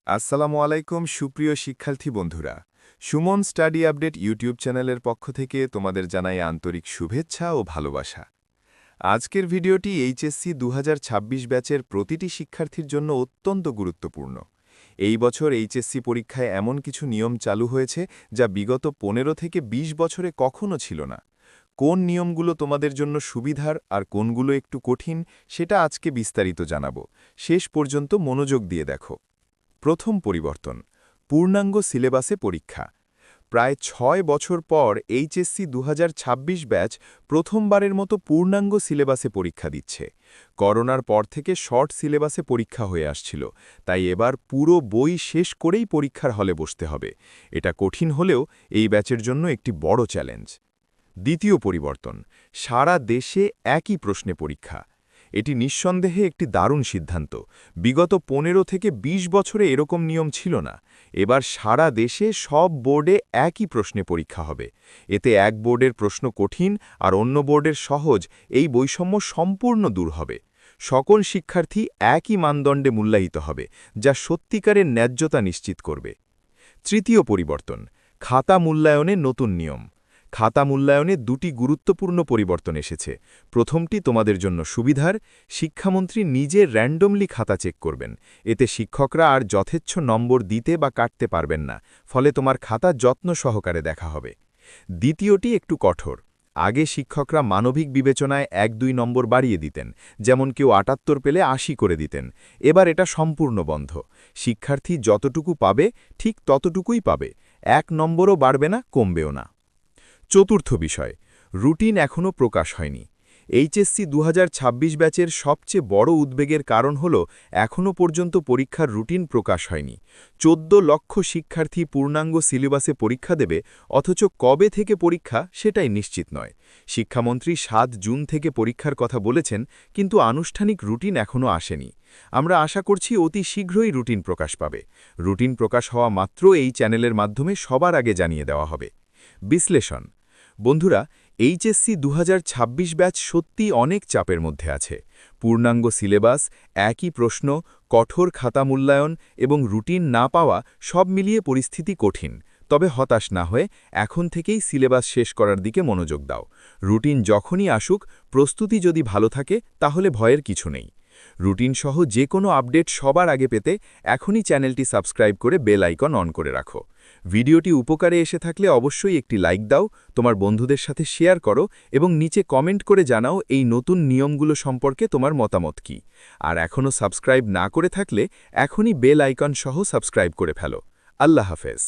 আসসালামু আলাইকুম সুপ্রিয় শিক্ষার্থী বন্ধুরা। সুমন স্টাডি আপডেট ইউটিউব চ্যানেলের পক্ষ থেকে তোমাদের জানাই আন্তরিক শুভেচ্ছা ও ভালোবাসা। আজকের ভিডিওটি এইচএসসি 2026 ব্যাচের প্রতিটি শিক্ষার্থীর জন্য অত্যন্ত গুরুত্বপূর্ণ। এই বছর এইচএসসি পরীক্ষায় এমন কিছু নিয়ম চালু হয়েছে যা বিগত 15 থেকে 20 বছরে কখনো ছিল না। কোন নিয়মগুলো তোমাদের জন্য সুবিধার আর কোনগুলো একটু কঠিন সেটা আজকে বিস্তারিত জানাবো। শেষ পর্যন্ত মনোযোগ দিয়ে দেখো। প্রথম পরিবর্তন, পূর্ণাঙ্গ সিলেবাসে পরীক্ষা। প্রায় 6 বছর পর এইচএসসি 2026 ব্যাচ প্রথমবারের মতো পূর্ণাঙ্গ সিলেবাসে পরীক্ষা দিচ্ছে। করোনার পর থেকে শর্ট সিলেবাসে পরীক্ষা হয়ে আসছিল, তাই এবার পুরো বই শেষ করেই পরীক্ষার হলে বসতে হবে। এটা কঠিন হলেও এই ব্যাচের জন্য একটি বড় চ্যালেঞ্জ। দ্বিতীয় পরিবর্তন, সারা দেশে একই প্রশ্নে পরীক্ষা। এটি নিঃসন্দেহে একটি দারুণ সিদ্ধান্ত। বিগত 15 থেকে 20 বছরে এরকম নিয়ম ছিল না। এবার সারা দেশে সব বোর্ডে একই প্রশ্নে পরীক্ষা হবে। এতে এক বোর্ডের প্রশ্ন কঠিন আর অন্য বোর্ডের সহজ, এই বৈষম্য সম্পূর্ণ দূর হবে। সকল শিক্ষার্থী একই মানদণ্ডে মূল্যায়িত হবে, যা সত্যিকারের ন্যায্যতা নিশ্চিত করবে। তৃতীয় পরিবর্তন, খাতা মূল্যায়নে নতুন নিয়ম। খাতা মূল্যায়নে দুটি গুরুত্বপূর্ণ পরিবর্তন এসেছে। প্রথমটি তোমাদের জন্য সুবিধার, শিক্ষামন্ত্রী নিজে র্যান্ডমলি খাতা চেক করবেন। এতে শিক্ষকরা আর যথেচ্ছ নম্বর দিতে বা কাটতে পারবেন না, ফলে তোমার খাতা যত্ন সহকারে দেখা হবে। দ্বিতীয়টি একটু কঠোর। আগে শিক্ষকরা মানবিক বিবেচনায় ১-২ নম্বর বাড়িয়ে দিতেন, যেমন কেউ ৭৮ পেলে ৮০ করে দিতেন। এবার এটা সম্পূর্ণ বন্ধ। শিক্ষার্থী যতটুকু পাবে ঠিক ততটুকুই পাবে, ১ নম্বরও বাড়বে না, কমবেও না। চতুর্থ বিষয়, রুটিন এখনও প্রকাশ হয়নি। এইচএসসি 2026 ব্যাচের সবচেয়ে বড় উদ্বেগের কারণ হল এখনও পর্যন্ত পরীক্ষার রুটিন প্রকাশ হয়নি। ১৪ লক্ষ শিক্ষার্থী পূর্ণাঙ্গ সিলেবাসে পরীক্ষা দেবে, অথচ কবে থেকে পরীক্ষা সেটাই নিশ্চিত নয়। শিক্ষামন্ত্রী ৭ জুন থেকে পরীক্ষার কথা বলেছেন, কিন্তু আনুষ্ঠানিক রুটিন এখনও আসেনি। আমরা আশা করছি অতি শীঘ্রই রুটিন প্রকাশ পাবে। রুটিন প্রকাশ হওয়া মাত্র এই চ্যানেলের মাধ্যমে সবার আগে জানিয়ে দেওয়া হবে। বিশ্লেষণ। বন্ধুরা, এইচএসসি 2026 ব্যাচ সত্যি অনেক চাপের মধ্যে আছে। পূর্ণাঙ্গ সিলেবাস, একই প্রশ্ন, কঠোর খাতা মূল্যায়ন এবং রুটিন না পাওয়া সব মিলিয়ে পরিস্থিতি কঠিন। তবে হতাশ না হয়ে এখন থেকেই সিলেবাস শেষ করার দিকে মনোযোগ দাও। রুটিন যখনই আসুক, প্রস্তুতি যদি ভালো থাকে তাহলে ভয়ের কিছু নেই। রুটিন সহ যে কোনো আপডেট সবার আগে পেতে এখনই চ্যানেলটি সাবস্ক্রাইব করে বেল আইকন অন করে রাখো। ভিডিওটি উপকারে এসে থাকলে অবশ্যই একটি লাইক দাও, তোমার বন্ধুদের সাথে শেয়ার করো এবং নিচে কমেন্ট করে জানাও এই নতুন নিয়মগুলো সম্পর্কে তোমার মতামত কী। আর এখনও সাবস্ক্রাইব না করে থাকলে এখনই বেল আইকন সহ সাবস্ক্রাইব করে ফেলো। আল্লাহ হাফেজ।